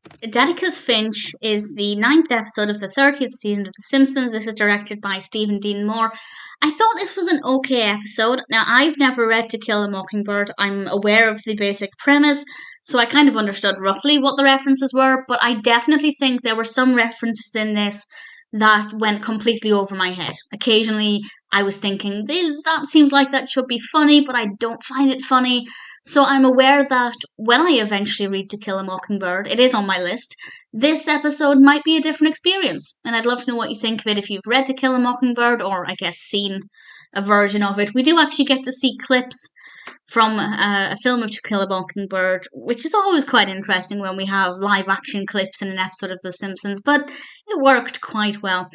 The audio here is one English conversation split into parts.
Daddicus Finch is the ninth episode of the 30th season of The Simpsons. This is directed by Stephen Dean Moore. I thought this was an okay episode. Now, I've never read To Kill a Mockingbird. I'm aware of the basic premise, so I kind of understood roughly what the references were, but I definitely think there were some references in this that went completely over my head. Occasionally, I was thinking, that seems like that should be funny, but I don't find it funny. So I'm aware that when I eventually read To Kill a Mockingbird, it is on my list, this episode might be a different experience. And I'd love to know what you think of it if you've read To Kill a Mockingbird, or I guess seen a version of it. We do actually get to see clips from a film of To Kill a Mockingbird, which is always quite interesting when we have live action clips in an episode of The Simpsons, but it worked quite well.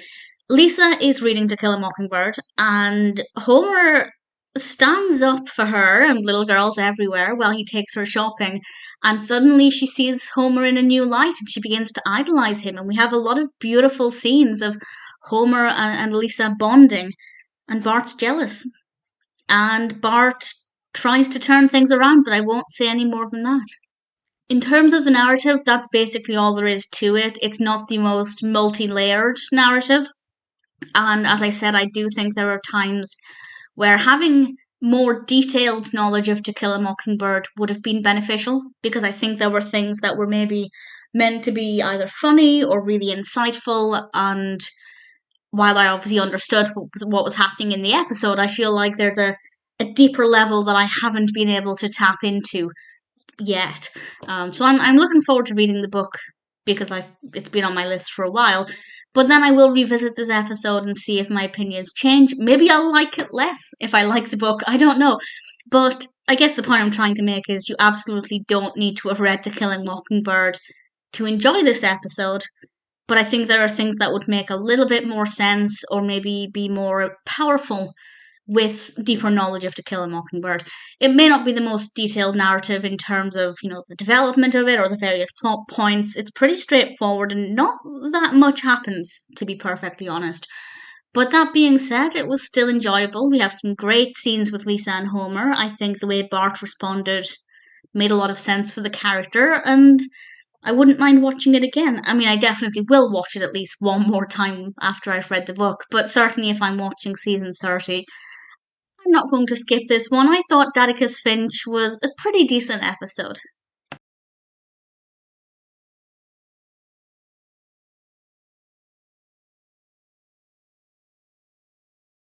Lisa is reading To Kill a Mockingbird, and Homer stands up for her and little girls everywhere while he takes her shopping, and suddenly she sees Homer in a new light and she begins to idolize him, and we have a lot of beautiful scenes of Homer and Lisa bonding, and Bart's jealous. And Bart tries to turn things around, but I won't say any more than that. In terms of the narrative, that's basically all there is to it. It's not the most multi-layered narrative. And as I said, I do think there are times where having more detailed knowledge of To Kill a Mockingbird would have been beneficial, because I think there were things that were maybe meant to be either funny or really insightful, and while I obviously understood what was happening in the episode, I feel like there's a deeper level that I haven't been able to tap into yet. So I'm looking forward to reading the book because it's been on my list for a while. But then I will revisit this episode and see if my opinions change. Maybe I'll like it less if I like the book. I don't know. But I guess the point I'm trying to make is you absolutely don't need to have read To Kill a Mockingbird to enjoy this episode. But I think there are things that would make a little bit more sense or maybe be more powerful with deeper knowledge of To Kill a Mockingbird. It may not be the most detailed narrative in terms of, the development of it or the various plot points. It's pretty straightforward and not that much happens, to be perfectly honest. But that being said, it was still enjoyable. We have some great scenes with Lisa and Homer. I think the way Bart responded made a lot of sense for the character, and I wouldn't mind watching it again. I mean, I definitely will watch it at least one more time after I've read the book, but certainly if I'm watching season 30, I'm not going to skip this one. I thought Daddicus Finch was a pretty decent episode.